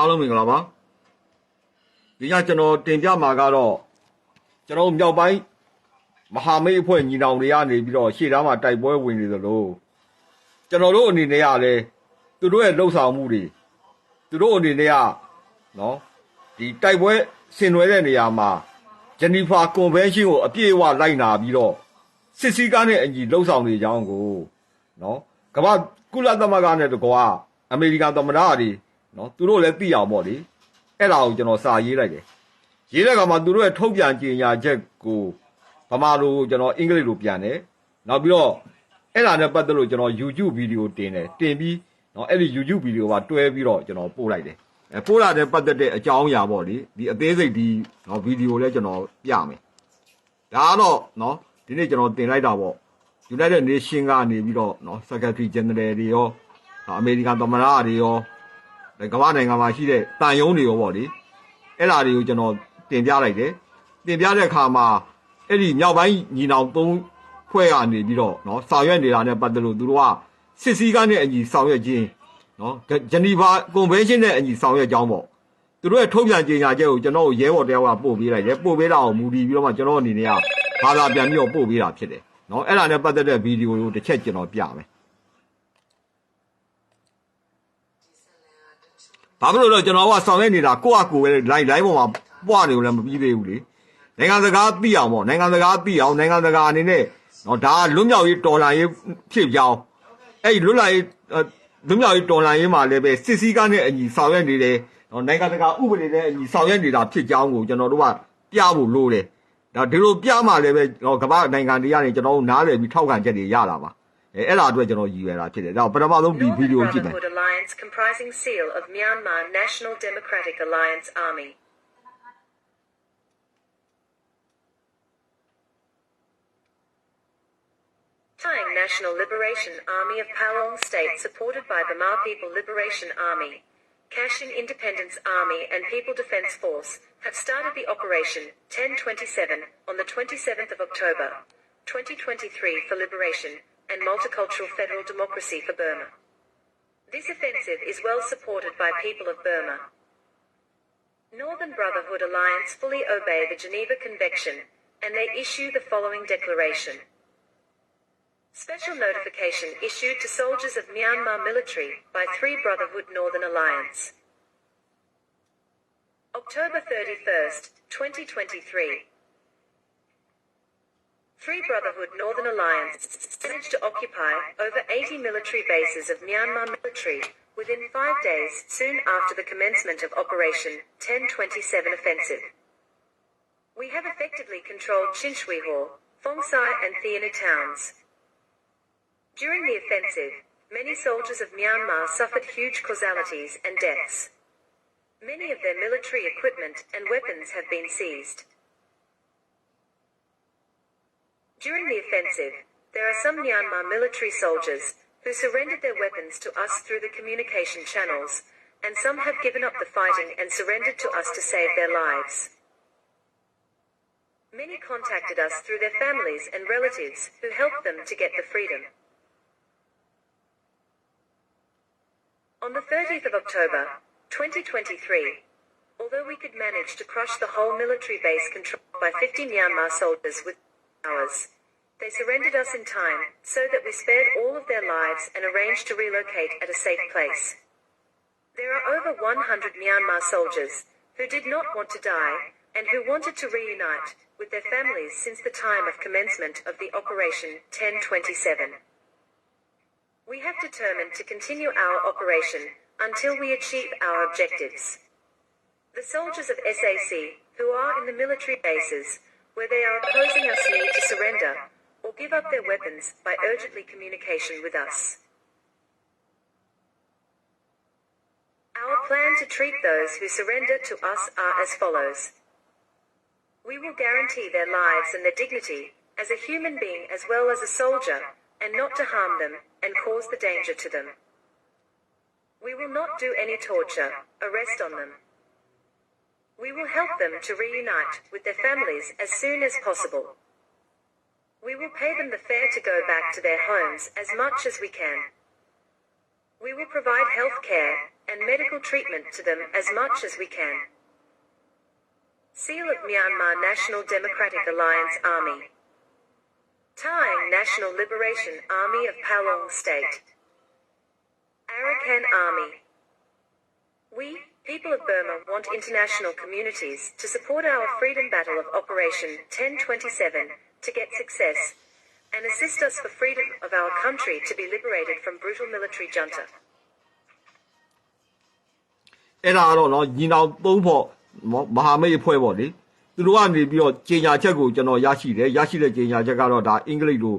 အားလုံးမင်္ဂလာပါဒီညကျွန်တော်တင်ပြမှာကတော့ကျွန်တော်မြောက်ပိုင်းမဟာမိတ်အဖွဲ့ညီနောင်တွေကနေပြီးတော့ရှေ့တန်းမှာတိုက်ပွဲဝင်နေသလိုကျွန်တော်တို့အနေနဲ့ကလည်းသူတို့ရဲ့လှုပ်ဆောင်မှုတွေသူတို့အနေနဲ့ကနော်ဒီတိုက်ပွဲဆင်နွှဲတဲ့နေရာမှာ Geneva Convection ကိုအပြည့်အဝလိုက်နာပြီးတော့စစ်စည်းကားနဲ့အညီလှုပ်ဆောင်နေကြအောင်ကိုနော်ကမ္ဘာကုလသမဂ္ဂနဲ့တကွာအမေရိကန်သမ္မတတွေနော်သူတို့လည်းသိအောင်ပေါ့လေအဲ့ဒါကိုကျွန်တော်စာရေးလိုက်တယ်ရေးတဲ့အခါမှာသူတို့ရဲ့ထုတ်ပြန်ကြေညာချက်ကိုဗမာလိုကျွန်တော်အင်္ဂလိပ်လိုပြန်တယ်နောက်ပြီးတော့အဲ့ဒါနဲ့ပတ်သက်လို့ကျွန်တော် YouTube ဗီဒီယိုတင်တယ်တင်ပြီးနော်အဲ့ဒီ YouTube ဗီဒီယိုပါတွဲပြီးတော့ကျွန်တော်ပို့လိုက်တယ်ပို့လာတဲ့ပတ်သက်တဲ့အကြောင်းအရာပေါ့လေဒီအသေးစိတ်ဒီနော်ဗီဒီယိုလည်းကျွန်တော်ပြမယ်ဒါကတော့နော်ဒီနေ့ကျွန်တော်တင်လိုက်တာပေါ့ United Nation ကနေပြီးတော့နော် Secretary General တွေရောအမေရိကန်သမ္မတတွေရောကမ္ဘာနိုင်ငံမှာရှိတဲ့တန်ယုံတွေရောပေါ့လေအဲ့ဓာတွေကိုကျွန်တော်တင်ပြလိုက်တယ်တင်ပြတဲ့အခါမှာအဲ့ဒီမြောက်ပိုင်းညီနောင်၃ဖွဲ့ကနေပြီးတော့နော်ဆောင်ရွက်နေတာနဲ့ပတ်သက်လို့သူတို့ကစစ်စည်းကားနဲ့အညီဆောင်ရွက်ခြင်းနော်ဂျနီဗာကွန်ဗင်းရှင်းနဲ့အညီဆောင်ရွက်ကြောင်းပေါ့သူတို့ရဲ့ထုတ်ပြန်ကြေညာချက်ကိုကျွန်တော်ရဲဘော်တယောက်ကပို့ပေးလိုက်တယ်ပို့ပေးတာကိုမူတည်ပြီးတော့မှကျွန်တော်အနေနဲ့ကဘာသာပြန်ပြီးတော့ပို့ပေးတာဖြစ်တယ်နော်အဲ့ဒါနဲ့ပတ်သက်တဲ့ဗီဒီယိုကိုတစ်ချက်ကျွန်တော်ပြမယ်ဘာဖြစ်လို့လဲကျွန်တော်ကဆောင်ရွက်နေတာကိုယ့်အကူပဲ line ပေါ်မှာပွားနေလို့လည်းမပြီးသေးဘူးလေနိုင်ငံစကားသိအောင်ပေါ့နိုင်ငံစကားသိအောင်နိုင်ငံစကားအနေနဲ့နော်ဒါလွတ်မြောက်ရေးတော်လှန်ရေးဖြစ်ကြောင်းအဲ့ဒီလွတ်မြောက်ရေးတော်လှန်ရေးမှာလည်းပဲစစ်စည်းကားနဲ့အညီဆောင်ရွက်နေတယ်နော်နိုင်ငံစကားဥပဒေနဲ့အညီဆောင်ရွက်နေတာဖြစ်ကြောင်းကိုကျွန်တော်တို့ကပြဖို့လိုတယ်ဒါဒီလိုပြမှလည်းပဲကမ္ဘာနိုင်ငံတွေကနေကျွန်တော်တို့နားလည်ပြီးထောက်ခံချက်တွေရတာပါအဲ့ဒါအတွက်ကျွန်တော်ရည်ရွယ်တာဖြစ်တယ်ဒါပထမဆုံးဒီဗီဒီယိုကြည့်မယ် Alliance comprising SEAL of Myanmar National Democratic Alliance Army Thai National Liberation Army of Phalong State supported by Burma People Liberation Army Kachin Independence Army and People Defence Force have started the Operation 1027 on the 27th of October 2023 for liberation and multicultural federal democracy for Burma. This offensive is well supported by people of Burma. Northern Brotherhood Alliance fully obey the Geneva Convection, and they issue the following declaration. Special notification issued to soldiers of Myanmar military by 3 Brotherhood Northern Alliance. October 31st, 2023. 3 Brotherhood Northern Alliance managed to occupy over 80 military bases of Myanmar military within 5 days soon after the commencement of Operation 1027 offensive. We have effectively controlled Chinchwihor, Fongsai and Theana towns. During the offensive, many soldiers of Myanmar suffered huge casualties and deaths. Many of their military equipment and weapons have been seized. During the offensive, there are some Myanmar military soldiers who surrendered their weapons to us through the communication channels, and some have given up the fighting and surrendered to us to save their lives. Many contacted us through their families and relatives who helped them to get the freedom. On the 30th of October, 2023, although we could manage to crush the whole military base controlled by 50 Myanmar soldiers with hours, they surrendered us in time so that we spared all of their lives and arranged to relocate at a safe place. There are over 100 Myanmar soldiers who did not want to die and who wanted to reunite with their families since the time of commencement of the Operation 1027. We have determined to continue our operation until we achieve our objectives. The soldiers of SAC, who are in the military bases, where they are opposing us need to surrender, or give up their weapons by urgently communication with us. Our plan to treat those who surrender to us are as follows. We will guarantee their lives and their dignity, as a human being as well as a soldier, and not to harm them, and cause the danger to them. We will not do any torture, arrest on them. We will help them to reunite with their families as soon as possible. We will pay them the fare to go back to their homes as much as we can. We will provide health care and medical treatment to them as much as we can. Seal of Myanmar National Democratic Alliance Army. Thai National Liberation Army of Palong State. Arakan Army. We, people of Burma, want international communities to support our freedom battle of Operation 1027 to get success and assist us for freedom of our country to be liberated from brutal military junta. အဲ့ဒါကတော့နော်ညီနောင်သုံးဖို့မဟာမိတ်အဖွဲ့ပေါ့လေသူတို့ကနေပြီးတော့ကြေညာချက်ကိုကျွန်တော်ရရှိတယ်ရရှိတဲ့ကြေညာချက်ကတော့ဒါအင်္ဂလိပ်လို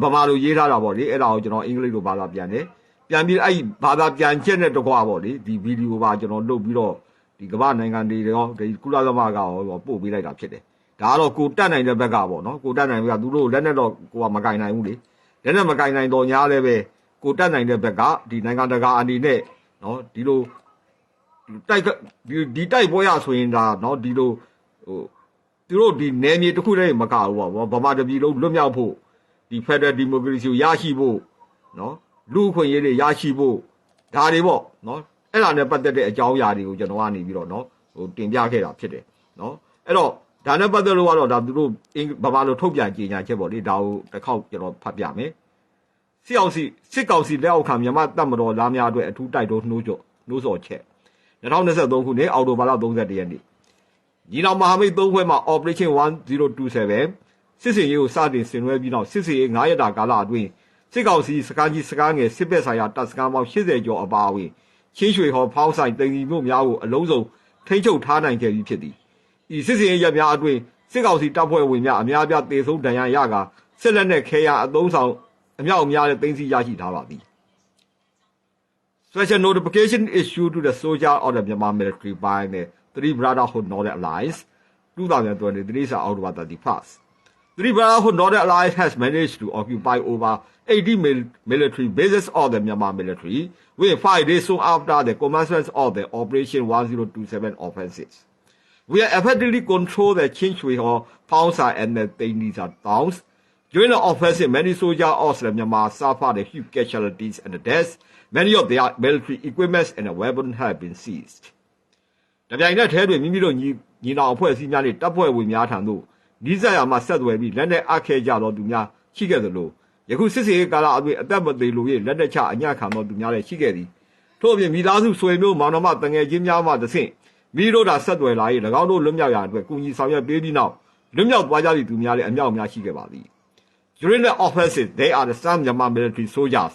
ဗမာလိုရေးထားတာပေါ့လေအဲ့ဒါကိုကျွန်တော်အင်္ဂလိပ်လိုဘာသာပြန်တယ်ပြန်ပြီးအဲ့ဘာသာပြန်ချက်နဲ့တကွာပေါ့လေဒီဗီဒီယိုပါကျွန်တော်လုပ်ပြီးတော့ဒီကမ္ဘာနိုင်ငံတွေရောဒီကုလသမဂ္ဂကရောပို့ပေးလိုက်တာဖြစ်တယ်ဒါကတော့ကိုတက်နိုင်တဲ့ဘက်ကပေါ့နော်ကိုတက်နိုင်ဘက်ကသူတို့လက်နဲ့တော့ကိုကမကင်နိုင်ဘူးလေလက်နဲ့မကင်နိုင်တော့ညာလည်းပဲကိုတက်နိုင်တဲ့ဘက်ကဒီနိုင်ငံတကာအနေနဲ့နော်ဒီလိုတိုက်ဒီတိုက်ပွဲရဆိုရင်ဒါနော်ဒီလိုဟိုသူတို့ဒီနယ်မြေတစ်ခုတည်းမကဘူးပေါ့ဗမာတပြည်လုံးလွတ်မြောက်ဖို့ဒီ Federal Democracy ကိုရရှိဖို့နော်လူ့အခွင့်အရေးတွေရရှိဖို့ဒါတွေပေါ့နော်အဲ့ဒါနဲ့ပတ်သက်တဲ့အကြောင်းအရာတွေကိုကျွန်တော်ကနေပြီးတော့နော်ဟိုတင်ပြခဲ့တာဖြစ်တယ်နော်အဲ့တော့ဒါနဲ့ပတ်သက်လို့ကတော့ဒါသူတို့ဗမာလိုထုတ်ပြန်ကြေညာချက်ပေါ့လေဒါကိုတစ်ခေါက်ကျွန်တော်ဖတ်ပြမယ်စစ်ကောင်စီလက်အောက်ခံမြန်မာတပ်မတော်သားများအတွက်အထူးတိုက်တွန်းနှိုးဆော်ချက်2023ခုနှစ်အောက်တိုဘာလ31ရက်နေ့ညီနောင်မဟာမိတ်3ဖွဲ့မှ Operation 1027စစ်စင်ရေးကိုစတင်ဆင်နွှဲပြီးနောက်စစ်စင်ရေး9ရက်တာကာလအတွင်းစစ်ကောင်စီစကားကြီးစကားငယ်စစ်ဘက်ဆိုင်ရာတပ်စခန်းပေါင်း80ကျော်အပါအဝင်ချင်းရွှေဟော်ဖောင်းဆိုင်တင်ကြီးမြို့များကိုအလုံးစုံထိန်းချုပ်ထားနိုင်ခဲ့ပြီးဖြစ်သည်ဤစစ်စင်ရေးရများအတွင်းစစ်ကောင်စီတပ်ဖွဲ့ဝင်များအများအပြားတေဆုံးဒဏ်ရာရကာစစ်လက်နက်ခဲယမ်းအသုံးဆောင်အမြောက်အများနဲ့သိမ်းဆည်းရရှိထားပါသည်Special notification issued to the soldier of the Myanmar military by the Three Brotherhood Northern Alliance 2023 October 31st. Three Brotherhood Northern Alliance has managed to occupy over 80 military bases of the Myanmar military within 5 days soon after the commencement of the Operation 1027 offensive. We have effectively controlled the Chinchwe, Pausa and the Dainisa towns. During the offensive, many soldiers of the Myanmar suffered huge casualties and deaths. Many of their military equipment and weapons have been seized. တပြိုင်နက်တည်းတွင်မိမိတို့ညီနောင်အဖွဲ့အစည်းများနှင့်တပ်ဖွဲ့ဝင်များထံသို့နီးစပ်ရာမှဆက်သွယ်ပြီးလက်နက်အပ်ခဲ့ကြသောသူများရှိခဲ့သလိုယခုစစ်စေးကာလအတွင်းအသက်မသေးလို၍လက်နက်ချအညံ့ခံသောသူများလည်းရှိခဲ့သည်ထို့အပြင်မိသားစုဆွေမျိုးမောင်နှမတငယ်ချင်းများမှတဆင့်မိတို့သာဆက်သွယ်လာ၍၎င်းတို့လွတ်မြောက်ရာအတွက်ကူညီဆောင်ရွက်ပေးပြီးနောက်လွတ်မြောက်သွားကြသည့်သူများလည်းအမြောက်အများရှိခဲ့ပါသည် During the offensive, they are the some Myanmar military soldiers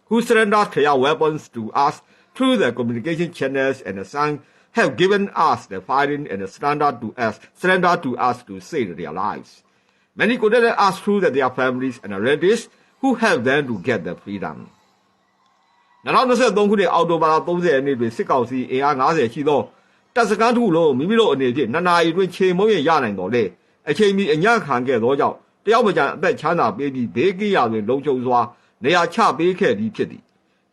who surrendered their weapons to us through the communication channels and some have given us the fighting and surrender to us to save their lives. Many contacted us through their families and relatives who helped them to get their freedom. 2023ခုနှစ်အောက်တိုဘာလ30ရက်နေ့တွင်စစ်ကောင်စီအင်အား90ရှိသောတပ်စခန်းထုလုံးမိမိတို့အနေဖြင့်2နာရီတွင်ခြေမုံရရနိုင်တော်လေအချိန်မီအညံ့ခံခဲ့သောကြောင့်တယောက်မကြံအသက်ချမ်းသာပေးပြီးဘေးကင်းရာတွင်လုံခြုံစွာနေရာချပေးခဲ့ပြီးဖြစ်သည်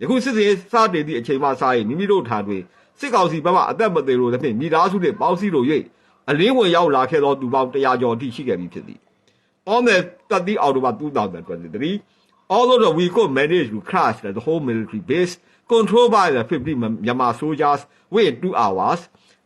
ယခုစစ်စင်စတင်သည့်အချိန်မှစ၍မိမိတို့ထံတွင်စစ်ကောင်စီဘက်မှအသက်မသေးလိုသည်ဖြင့်မိသားစုနှင့်ပေါင်းစည်းလို၍အလင်းဝင်ရောက်လာခဲ့သောသူပေါင်း100ကျော်အထိရှိခဲ့ပြီးဖြစ်သည် On the 30 October 2023 although we could manage to crash the whole military base controlled by the 50 Myanmar soldiers within 2 hours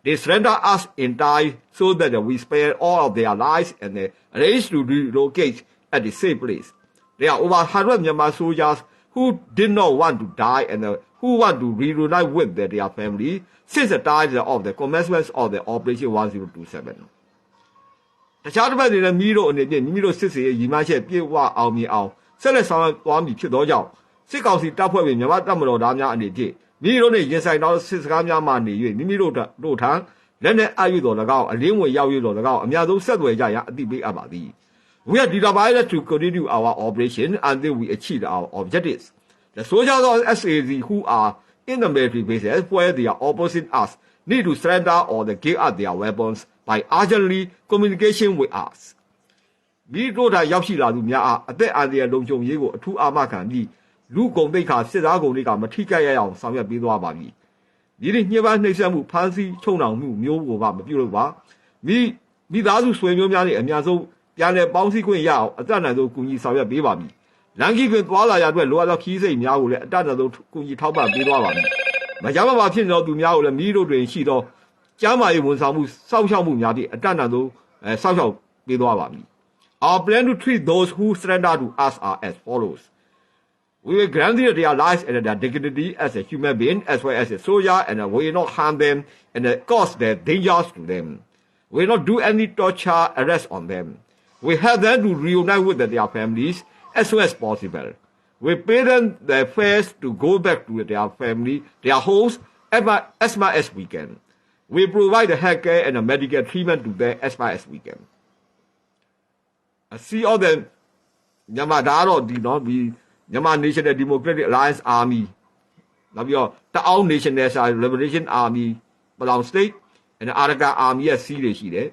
they surrendered us in time so that we spared all of their lives and arranged to relocate at the same place. There are over 100 Myanmar soldiers who did not want to die and who want to reunite with their family since the time of the commencement of the Operation 1027. တခြားတစ်ဖက်တွေလည်းမိတို့အနေဖြင့်မိမိတို့စစ်စေးရီမချက်ပြေဝအောင်မြင်အောင်ဆက်လက်ဆောင်ရွက်သွားမည်ဖြစ်သောကြောင့်စစ်ကောင်စီတပ်ဖွဲ့ဝင်မြန်မာတပ်မတော်သားများအနေဖြင့်မိတို့နှင့်ရင်ဆိုင်သောစစ်စကားများမှနေ၍မိမိတို့ထံလက်နက်အပ်၍တော်၎င်းအလင်းဝင်ရောက်၍တော်၎င်းအများဆုံးဆက်သွယ်ကြရန်အသိပေးအပ်ပါသည် We are determined to continue our operation until we achieve our objectives. The soldiers of SAC who are in the military bases where they are opposing us need to surrender or give up their weapons by urgently communication with us. မိတို့သာရောက်ရှိလာသူများအားအသက်အန္တရာယ်လုံခြုံရေးကိုအထူးအာမခံပြီးလူကုန်သိက္ခာစစ်သားကုန်တွေကမထိခိုက်ရအောင်ဆောင်ရွက်ပေးသွားပါမည်။ဒီညှဉ်းပန်းနှိပ်စက်မှုဖမ်းဆီးချုပ်နှောင်မှုမျိုးကိုမပြုလုပ်ပါ။မိသားစုဆွေမျိုးများနဲ့အများဆုံးပြန်လည်ပေါင်းစည်းခွင့်ရအောင်အသက်အန္တရာယ်ကူညီဆောင်ရွက်ပေးပါမည်။ Lanky with Walla Yadwell, Lola Kise, Miao, Dada, Kuji Tauba, Bidwa. Majama Pino to Miao, Mido, and Shido, Jama, Samu, South Shamu Yadi, Dana, South Bidwa. Our plan to treat those who surrender to us are as follows. We will grandly realize their dignity as a human being as well as a soldier, and we will not harm them and cause their dangers to them. We will not do any torture, arrest on them. We help them to reunite with their families as soon as possible. We pay them their fares to go back to their family, their homes, as much as we can. We provide the health care and the medical treatment to them as much as we can. I see all the Yamadaro did not be Yaman National Democratic Alliance Army. Now your Tao Nation National Liberation Army, Balong State, and the Araga Army as Sile.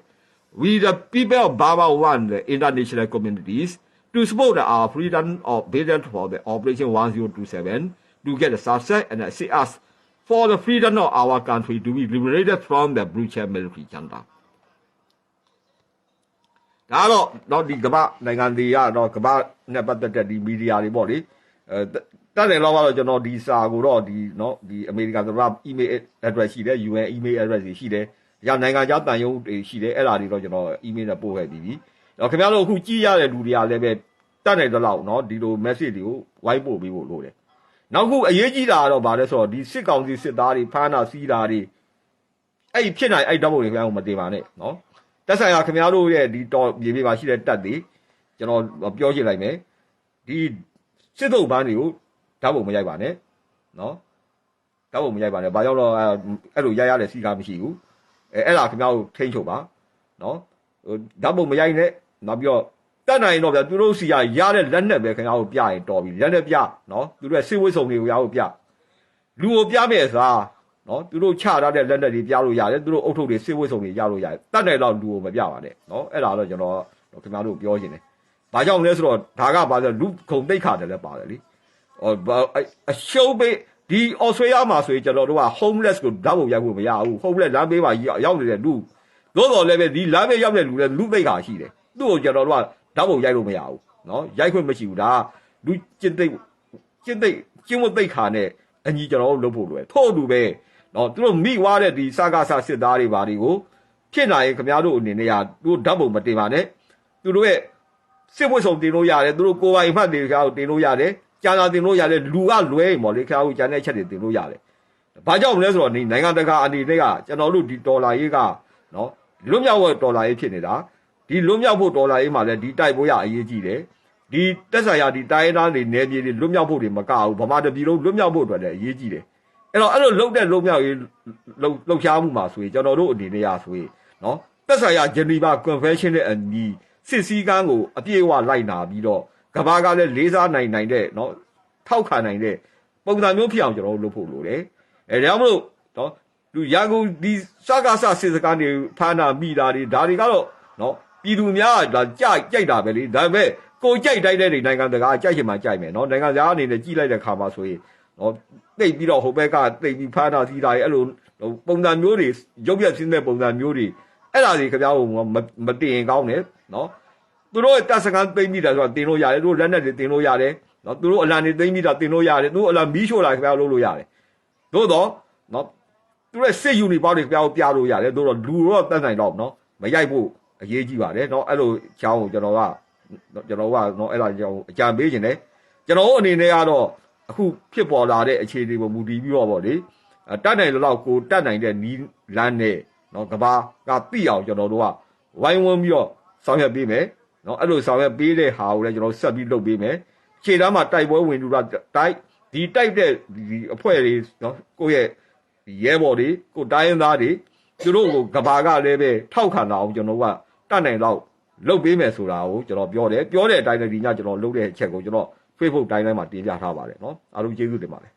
We the people of Baba want the international communities to support our freedom of vision for the Operation 1027 to get a success and assist us for the freedom of our country to be liberated from the brutal military junta. ဒါတော့ဒီကမ္ဘာနိုင်ငံတွေကတော့ကမ္ဘာနဲ့ပတ်သက်တဲ့ဒီမီဒီယာတွေပေါ့လေတက်တယ်တော့ကတော့ကျွန်တော်ဒီစာကိုတော့ဒီအမေရိကန်သမ္မတ email address ရှိတယ် UN email address ရှိတယ်။ဒါနိုင်ငံခြားတန်ယုံတွေရှိတယ်အဲ့ဒါတွေတော့ကျွန်တော် email နဲ့ပို့ခဲ့ပြီးပြီ။တော့ခင်ဗျားတို့အခုကြည့်ရတဲ့လူတွေကလည်းပဲတက်နေတော့ဒီလို message တွေကိုဝိုင်းပို့ပေးဖို့လိုတယ်။နောက်ခုအရေးကြီးတာကတော့ဗာလဲဆိုတော့ဒီစစ်ကောင်စီစစ်သားတွေဖမ်းတာစီးတာတွေအဲ့ဖြစ်နိုင်အဲ့ဓာတ်ပုံတွေခင်ဗျားတို့မတင်ပါနဲ့နော်။တက်ဆိုင်ရာခင်ဗျားတို့ရဲ့ဒီတော်မြေပြင်မှာရှိတဲ့တက်တွေကျွန်တော်ပြောချင်လိုက်မယ်ဒီစစ်တုပ်ပန်းတွေကိုဓာတ်ပုံမရိုက်ပါနဲ့နော်ဓာတ်ပုံမရိုက်ပါနဲ့ဘာကြောင့်တော့အဲ့လိုရိုက်ရတဲ့စီကားမရှိဘူးအဲ့ဒါခင်ဗျားတို့ထိန်းချုပ်ပါနော်ဓာတ်ပုံမရိုက်နဲ့နောက်ပြီးတော့တက်နိုင်တော့ဗျာသူတို့စီကရတဲ့လက်နဲ့ပဲခင်ဗျားတို့ပြရင်တော်ပြီလက်နဲ့ပြနော်သူတို့ရဲ့စစ်ဝတ်စုံတွေကိုရအောင်ပြလူကိုပြမယ်စားနော်သူတို့ချထားတဲ့လက်နဲ့တွေပြလို့ရတယ်သူတို့အုတ်ထုတ်တွေစစ်ဝတ်စုံတွေရလို့ရတယ်တက်နိုင်တော့လူကိုမပြပါနဲ့နော်အဲ့ဒါတော့ကျွန်တော်ခင်ဗျားတို့ပြောချင်တယ်ဘာကြောင့်လဲဆိုတော့ဒါကဘာလဲလူခုံတိတ်ခါတယ်လည်းပါတယ်လေအရှုံးပေးဒီဩစတြေးလျမှာဆိုရင်ကျွန်တော်တို့က homeless ကိုဓာတ်ပုံရိုက်ဖို့မရဘူး homeless လမ်းဘေးမှာရောက်နေတဲ့လူသို့တော်လည်းပဲဒီလမ်းဘေးရောက်တဲ့လူလည်းလူသိတ်ခါရှိတယ်သူ့ကိုကျွန်တော်တို့ကဓာတ်ပုံရိုက်လို့မရဘူးနော်ရိုက်ခွင့်မရှိဘူးဒါလူကျင့်ဝတ်သိတ်ခါနဲ့အညီကျွန်တော်တို့လုပ်ဖို့လိုတယ်ထို့အတူပဲနော်သူတို့မိွားတဲ့ဒီစကားဆစစ်သားတွေဘာတွေကိုဖြစ်လာရင်ခင်ဗျားတို့အနေနဲ့ကသူတို့ဓာတ်ပုံမတင်ပါနဲ့သူတို့ရဲ့စစ်ဝတ်စုံတင်လို့ရတယ်သူတို့ကိုယ်ပိုင်မှတ်တွေခါကိုတင်လို့ရတယ်ကြာလာတင်လို့ရတယ်လူကလွဲရင်ပေါ့လေခါကိုကြာတဲ့ချက်တွေတင်လို့ရတယ်ဘာကြောင့်လဲဆိုတော့နိုင်ငံတကာအနေနဲ့ကကျွန်တော်တို့ဒီဒေါ်လာရေးကနော်လွတ်မြောက်ဖို့ဒေါ်လာရေးဖြစ်နေတာဒီလွတ်မြောက်ဖို့ဒေါ်လာရေးမှာလည်းဒီတိုက်ပွဲရအရေးကြီးတယ်ဒီတက်ဆိုင်ရာဒီတိုင်းသားတွေနယ်မြေတွေလွတ်မြောက်ဖို့တွေမကဘူးဗမာတပြည်လုံးလွတ်မြောက်ဖို့အတွက်လည်းအရေးကြီးတယ်အဲ့လိုလုံတဲ့လုံမြောက်ရေးလုံရှားမှုမှာဆိုရင်ကျွန်တော်တို့အနေနဲ့ရဆိုရင်နော်တက်ဆိုင်ရာ Geneva Convection နဲ့အညီစစ်စည်းကမ်းကိုအပြည့်အဝလိုက်နာပြီးတော့ကဘာကလည်းလေးစားနိုင်တဲ့နော်ထောက်ခံနိုင်တဲ့ပုံစံမျိုးဖြစ်အောင်ကျွန်တော်တို့လုပ်ဖို့လိုတယ်အဲဒါကြောင့်မလို့နော်လူရန်ကုန်ဒီစကားဆစစ်စကားတွေဖမ်းတာမိတာတွေဒါတွေကတော့နော်ပြည်သူများကဒါကြိုက်တာပဲလေဒါပေမဲ့ကိုကြိုက်တိုင်းတဲ့နိုင်ငံတကာကြိုက်ချင်မှကြိုက်မယ်နော်နိုင်ငံသားအနေနဲ့ကြီးလိုက်တဲ့ခါမှာဆိုရင်နော်တိတ်ပြီးတော့ဟိုဘက်ကတိတ်ပြီးဖမ်းတာစီးတာတွေအဲ့လိုပုံစံမျိုးတွေရုပ်ပြဆင်းတဲ့ပုံစံမျိုးတွေအဲ့ဒါတွေခင်ဗျားတို့မတင်ကောင်းတယ်နော်သူတို့တက်စကန်သိမ့်မိတာဆိုတော့တင်လို့ရတယ်သူတို့လက်နဲ့တွေတင်လို့ရတယ်နော်သူတို့အလံတွေသိမ့်မိတာတင်လို့ရတယ်သူတို့အလံမီးရှို့လာခင်ဗျားလုပ်လို့ရတယ်သို့တော့နော်သူတို့စစ်ယူနီဖောင်းတွေခင်ဗျားတို့ပြလို့ရတယ်သို့တော့လူတော့တက်နိုင်တော့နော်မရိုက်ဖို့အရေးကြီးပါတယ်နော်အဲ့လိုချောင်းကိုကျွန်တော်ကနော်အဲ့ဒါကြောင့်အကြံပေးခြင်းတယ်ကျွန်တော်အနေနဲ့ကတော့အခုဖြစ်ပေါ်လာတဲ့အခြေအနေပေါ်မူတည်ပြီးတော့ဗောလေတတ်နိုင်လို့ကိုတတ်နိုင်တဲ့နီးလန်းနဲ့နော်ကဘာကသိအောင်ကျွန်တော်တို့ကဝိုင်းဝန်းပြီးတော့ဆောင်ရွက်ပေးမယ်နော်အဲ့လိုဆောင်ရွက်ပေးတဲ့ဟာကိုလည်းကျွန်တော်ဆက်ပြီးလုပ်ပေးမယ်ခြေတန်းမှာတိုက်ပွဲဝင်လူတာတိုက်တဲ့ဒီအဖွဲ့တွေနော်ကိုယ့်ရဲ့ရဲဘော်တွေကိုတိုင်းရင်းသားတွေသူတို့ကိုကဘာကလည်းပဲထောက်ခံတာအောင်ကျွန်တော်ကတတ်နိုင်တော့လုပ်ပေးမယ်ဆိုတာကိုကျွန်တော်ပြောတဲ့အတိုင်းလည်းဒီညကျွန်တော်လုပ်တဲ့အချက်ကိုကျွန်တော် Facebook တိုင်းတိုင်းမှာတင်ပြထားပါတယ်နော်အားလုံးကျေးဇူးတင်ပါတယ်